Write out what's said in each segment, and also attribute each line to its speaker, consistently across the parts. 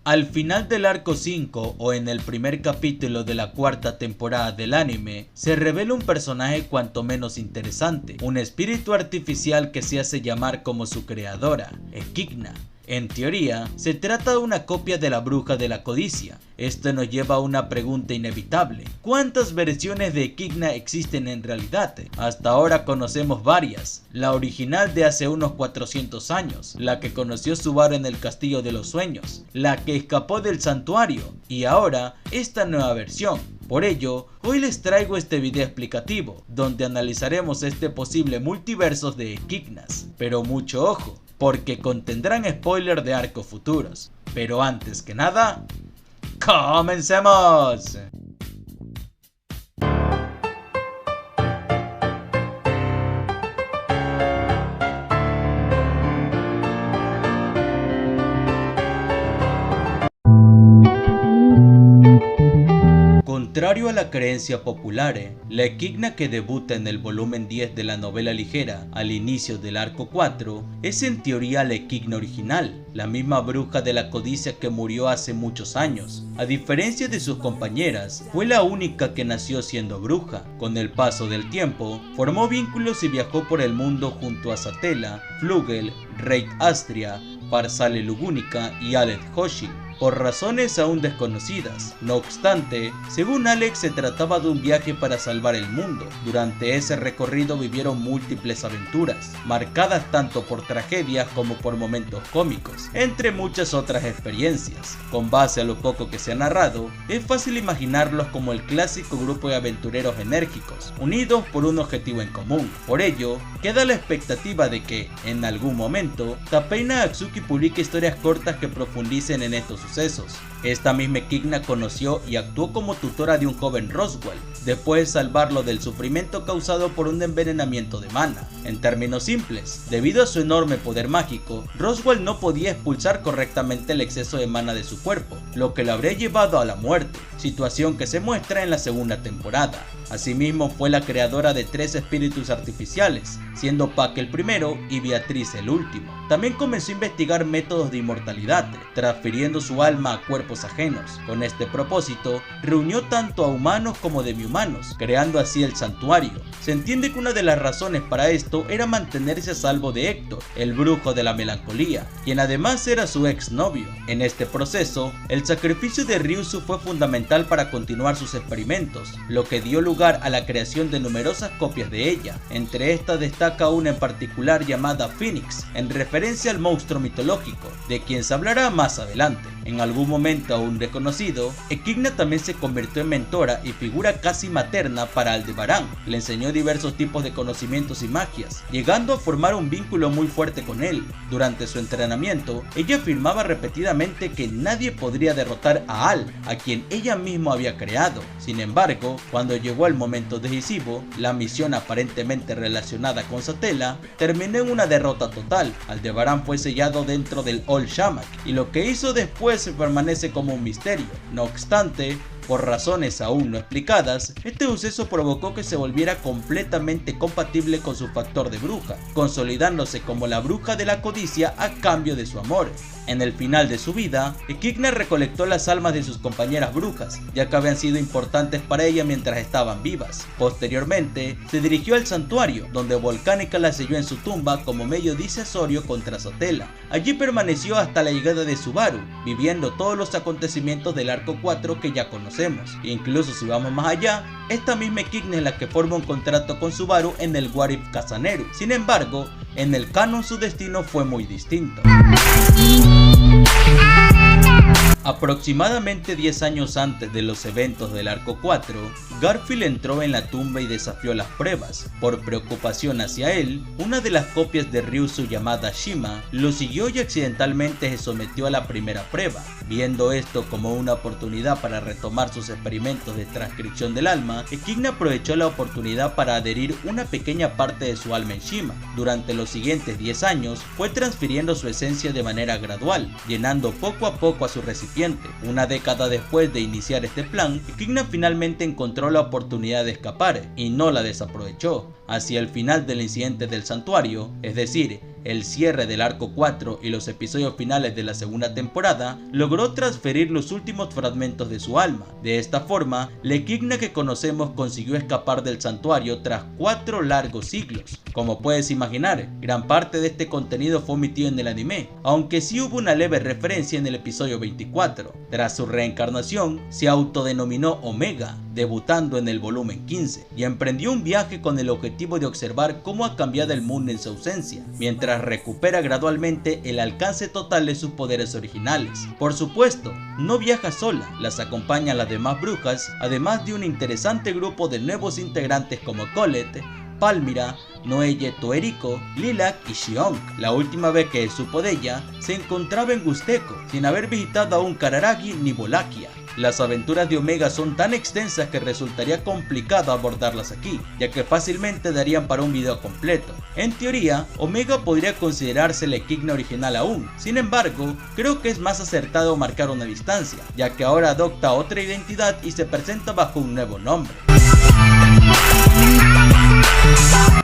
Speaker 1: Al final del arco 5 o en el primer capítulo de la cuarta temporada del anime, se revela un personaje cuanto menos interesante, un espíritu artificial que se hace llamar como su creadora, Echidna. En teoría, se trata de una copia de la bruja de la codicia. Esto nos lleva a una pregunta inevitable: ¿cuántas versiones de Echidna existen en realidad? Hasta ahora conocemos varias: la original de hace unos 400 años, la que conoció Subaru en el Castillo de los Sueños, la que escapó del santuario, y ahora esta nueva versión. Por ello, hoy les traigo este video explicativo, donde analizaremos este posible multiverso de Echidnas. Pero mucho ojo, porque contendrán spoilers de arcos futuros. Pero antes que nada, ¡comencemos! Contrario a la creencia popular, la Echidna que debuta en el volumen 10 de la novela ligera al inicio del arco 4 es en teoría la Echidna original, la misma bruja de la codicia que murió hace muchos años. A diferencia de sus compañeras, fue la única que nació siendo bruja. Con el paso del tiempo, formó vínculos y viajó por el mundo junto a Satella, Flugel, Reid Astria, Farsale Lugúnica y Aled Hoshi, por razones aún desconocidas. No obstante, según Alex, se trataba de un viaje para salvar el mundo. Durante ese recorrido vivieron múltiples aventuras, marcadas tanto por tragedias como por momentos cómicos, entre muchas otras experiencias. Con base a lo poco que se ha narrado, es fácil imaginarlos como el clásico grupo de aventureros enérgicos, unidos por un objetivo en común. Por ello, queda la expectativa de que, en algún momento, Tappei Natsuki publique historias cortas que profundicen en estos sucesos. Esta misma Echidna conoció y actuó como tutora de un joven Roswaal, después de salvarlo del sufrimiento causado por un envenenamiento de mana. En términos simples, debido a su enorme poder mágico, Roswaal no podía expulsar correctamente el exceso de mana de su cuerpo, lo que lo habría llevado a la muerte, situación que se muestra en la segunda temporada. Asimismo, fue la creadora de 3 espíritus artificiales, siendo Pac el primero y Beatriz el último. También comenzó a investigar métodos de inmortalidad, transfiriendo su alma a cuerpos ajenos. Con este propósito, reunió tanto a humanos como demi-humanos, creando así el santuario. Se entiende que una de las razones para esto era mantenerse a salvo de Héctor, el brujo de la melancolía, quien además era su exnovio. En este proceso, el sacrificio de Ryuzu fue fundamental para continuar sus experimentos, lo que dio lugar a la creación de numerosas copias de ella. Entre estas destaca una en particular llamada Phoenix, en referencia al monstruo mitológico, de quien se hablará más adelante. En algún momento aún desconocido, Echidna también se convirtió en mentora y figura casi materna para Aldebarán. Le enseñó diversos tipos de conocimientos y magias, llegando a formar un vínculo muy fuerte con él. Durante su entrenamiento, ella afirmaba repetidamente que nadie podría derrotar a Al, a quien ella misma había creado. Sin embargo, cuando llegó el momento decisivo, la misión aparentemente relacionada con Satella terminó en una derrota total. Aldebarán fue sellado dentro del Old Shamak, y lo que hizo después permanece como un misterio. No obstante, por razones aún no explicadas, este suceso provocó que se volviera completamente compatible con su factor de bruja, consolidándose como la bruja de la codicia a cambio de su amor. En el final de su vida, Echidna recolectó las almas de sus compañeras brujas, ya que habían sido importantes para ella mientras estaban vivas. Posteriormente, se dirigió al santuario, donde Volcánica la selló en su tumba como medio disuasorio contra Satella. Allí permaneció hasta la llegada de Subaru, viviendo todos los acontecimientos del arco 4 que ya conocemos. Incluso si vamos más allá, esta misma Echidna es la que forma un contrato con Subaru en el What If Kasaneru. Sin embargo, en el canon su destino fue muy distinto. Aproximadamente 10 años antes de los eventos del arco 4, Garfield entró en la tumba y desafió las pruebas. Por preocupación hacia él, una de las copias de Ryuzu llamada Shima lo siguió y accidentalmente se sometió a la primera prueba. Viendo esto como una oportunidad para retomar sus experimentos de transcripción del alma, Echidna aprovechó la oportunidad para adherir una pequeña parte de su alma en Shima. Durante los siguientes 10 años, fue transfiriendo su esencia de manera gradual, llenando poco a poco a su recipiente. Una década después de iniciar este plan, Echidna finalmente encontró la oportunidad de escapar y no la desaprovechó. Hacia el final del incidente del santuario, es decir, el cierre del arco 4 y los episodios finales de la segunda temporada, logró transferir los últimos fragmentos de su alma. De esta forma, la Equidna que conocemos consiguió escapar del santuario tras 4 largos siglos. Como puedes imaginar, gran parte de este contenido fue omitido en el anime, aunque sí hubo una leve referencia en el episodio 24. Tras su reencarnación, se autodenominó Omega, debutando en el volumen 15, y emprendió un viaje con el objetivo de observar cómo ha cambiado el mundo en su ausencia, mientras recupera gradualmente el alcance total de sus poderes originales. Por supuesto, no viaja sola, las acompañan las demás brujas, además de un interesante grupo de nuevos integrantes como Colette, Palmyra, Noelle Toeriko, Lilac y Xiong. La última vez que supo de ella, se encontraba en Gusteko, sin haber visitado aún Kararagi ni Wallachia. Las aventuras de Omega son tan extensas que resultaría complicado abordarlas aquí, ya que fácilmente darían para un video completo. En teoría, Omega podría considerarse la Equidna original aún, sin embargo, creo que es más acertado marcar una distancia, ya que ahora adopta otra identidad y se presenta bajo un nuevo nombre.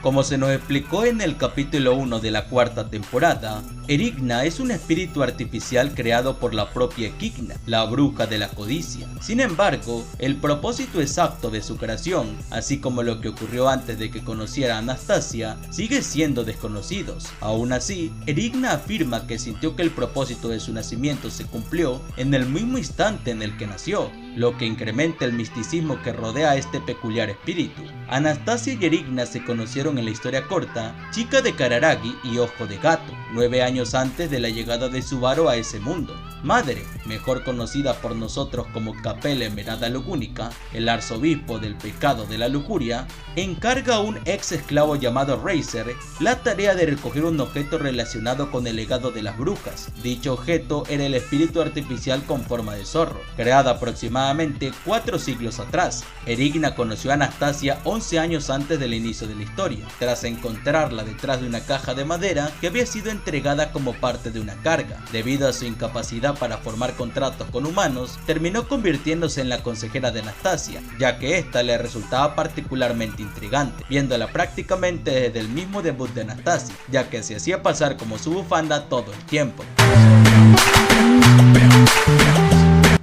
Speaker 1: Como se nos explicó en el capítulo 1 de la cuarta temporada, Erigna es un espíritu artificial creado por la propia Equidna, la bruja de la codicia. Sin embargo, el propósito exacto de su creación, así como lo que ocurrió antes de que conociera a Anastasia, sigue siendo desconocidos. Aún así, Erigna afirma que sintió que el propósito de su nacimiento se cumplió en el mismo instante en el que nació, lo que incrementa el misticismo que rodea a este peculiar espíritu. Anastasia y Erigna se conocieron en la historia corta Chica de Kararagi y Ojo de Gato, 9 años antes de la llegada de Subaru a ese mundo. Madre, mejor conocida por nosotros como Capella Esmeralda Lugúnica, el arzobispo del pecado de la lujuria, encarga a un ex esclavo llamado Razer la tarea de recoger un objeto relacionado con el legado de las brujas. Dicho objeto era el espíritu artificial con forma de zorro, creada aproximadamente 4 siglos atrás. Erigna conoció a Anastasia 11 años antes del inicio de la historia, tras encontrarla detrás de una caja de madera que había sido entregada como parte de una carga. Debido a su incapacidad para formar contratos con humanos, terminó convirtiéndose en la consejera de Anastasia, ya que esta le resultaba particularmente intrigante, viéndola prácticamente desde el mismo debut de Anastasia, ya que se hacía pasar como su bufanda todo el tiempo.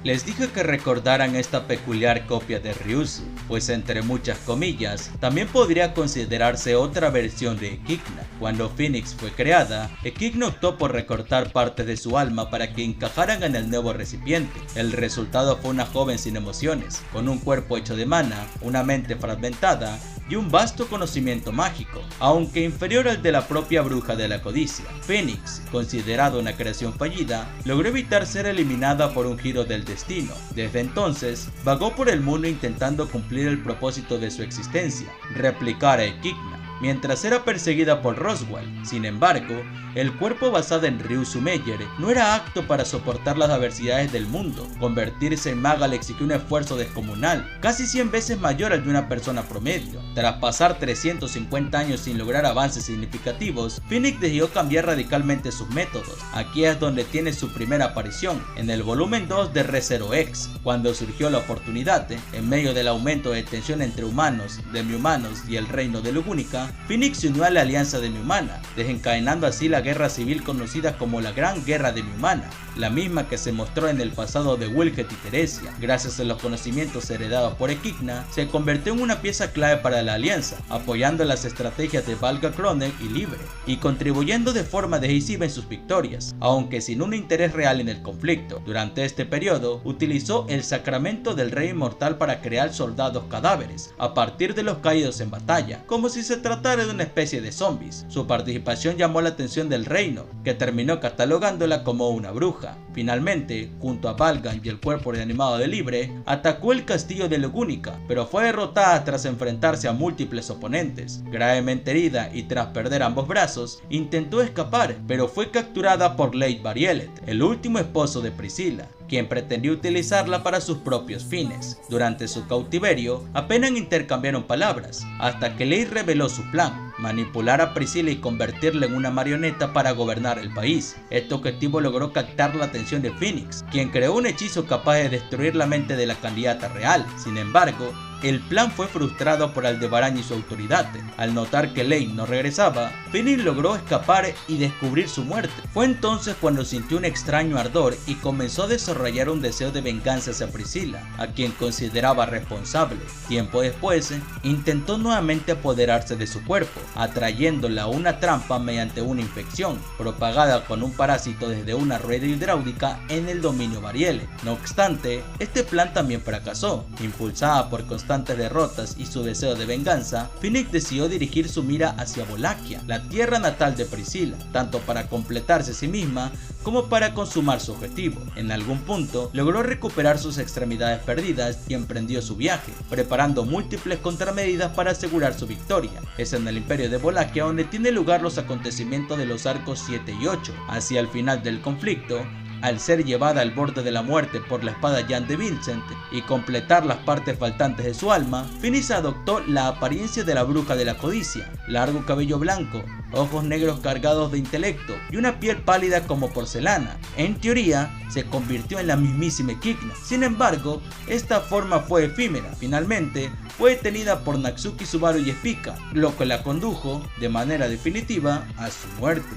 Speaker 1: Les dije que recordaran esta peculiar copia de Ryuzu, pues entre muchas comillas, también podría considerarse otra versión de Equidna. Cuando Phoenix fue creada, Equidna optó por recortar partes de su alma para que encajaran en el nuevo recipiente. El resultado fue una joven sin emociones, con un cuerpo hecho de mana, una mente fragmentada y un vasto conocimiento mágico, aunque inferior al de la propia bruja de la codicia. Phoenix, considerada una creación fallida, logró evitar ser eliminada por un giro del destino. Desde entonces, vagó por el mundo intentando cumplir el propósito de su existencia, replicar a Equidna, mientras era perseguida por Roswaal. Sin embargo, el cuerpo basado en Ryuzu Meyer no era apto para soportar las adversidades del mundo. Convertirse en maga le exigió un esfuerzo descomunal, casi 100 veces mayor al de una persona promedio. Tras pasar 350 años sin lograr avances significativos, Phoenix decidió cambiar radicalmente sus métodos. Aquí es donde tiene su primera aparición, en el volumen 2 de Re:Zero X, cuando surgió la oportunidad, en medio del aumento de tensión entre humanos, demi-humanos y el reino de Lugúnica. Phoenix se unió a la alianza demi-humana, desencadenando así la guerra civil conocida como la Gran Guerra Demi-Humana, la misma que se mostró en el pasado de Wilget y Teresia. Gracias a los conocimientos heredados por Equidna, se convirtió en una pieza clave para la alianza, apoyando las estrategias de Valga Kronek y Libre, y contribuyendo de forma decisiva en sus victorias, aunque sin un interés real en el conflicto. Durante este periodo, utilizó el sacramento del rey inmortal para crear soldados cadáveres, a partir de los caídos en batalla, como si se tratara de una especie de zombies. Su participación llamó la atención del reino, que terminó catalogándola como una bruja. Finalmente, junto a Valgan y el cuerpo reanimado de Libre, atacó el castillo de Lugúnica, pero fue derrotada tras enfrentarse a múltiples oponentes. Gravemente herida y tras perder ambos brazos, intentó escapar, pero fue capturada por Leigh Barielet, el último esposo de Priscilla, quien pretendió utilizarla para sus propios fines. Durante su cautiverio, apenas intercambiaron palabras, hasta que Leigh reveló su plan. manipular a Priscilla y convertirla en una marioneta para gobernar el país. Este objetivo logró captar la atención de Phoenix, quien creó un hechizo capaz de destruir la mente de la candidata real. Sin embargo, el plan fue frustrado por Aldebarán y su autoridad. Al notar que Lane no regresaba, Phoenix logró escapar y descubrir su muerte. Fue entonces cuando sintió un extraño ardor y comenzó a desarrollar un deseo de venganza hacia Priscilla, a quien consideraba responsable. Tiempo después, intentó nuevamente apoderarse de su cuerpo, atrayéndola a una trampa mediante una infección, propagada con un parásito desde una rueda hidráulica en el dominio Variel. No obstante, este plan también fracasó. Impulsada por constantes derrotas y su deseo de venganza, Phoenix decidió dirigir su mira hacia Wallachia, la tierra natal de Priscilla, tanto para completarse a sí misma como para consumar su objetivo. En algún punto, logró recuperar sus extremidades perdidas y emprendió su viaje, preparando múltiples contramedidas para asegurar su victoria. Es en el Imperio de Wallachia donde tienen lugar los acontecimientos de los arcos 7 y 8. Hacia el final del conflicto, al ser llevada al borde de la muerte por la espada Jean de Vincent y completar las partes faltantes de su alma, Phoenix adoptó la apariencia de la bruja de la codicia: largo cabello blanco, ojos negros cargados de intelecto y una piel pálida como porcelana. En teoría, se convirtió en la mismísima Equigna. Sin embargo, esta forma fue efímera. Finalmente, fue detenida por Natsuki Subaru y Spica, lo que la condujo de manera definitiva a su muerte.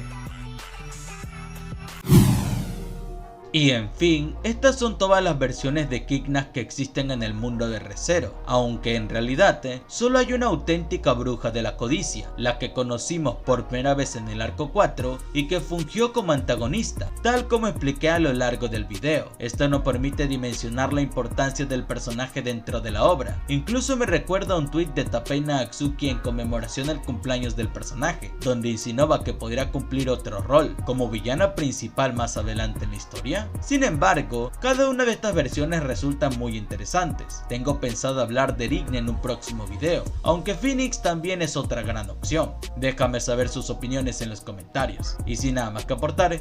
Speaker 1: Y en fin, estas son todas las versiones de Equignas que existen en el mundo de Re:Zero, aunque en realidad solo hay una auténtica bruja de la codicia, la que conocimos por primera vez en el arco 4 y que fungió como antagonista, tal como expliqué a lo largo del video. Esto no permite dimensionar la importancia del personaje dentro de la obra. Incluso me recuerda a un tweet de Tapei Nagatsuki en conmemoración al cumpleaños del personaje, donde insinuaba que podría cumplir otro rol, como villana principal más adelante en la historia. Sin embargo, cada una de estas versiones resultan muy interesantes. Tengo pensado hablar de Erignia en un próximo video, aunque Phoenix también es otra gran opción. Déjame saber sus opiniones en los comentarios. Y sin nada más que aportar,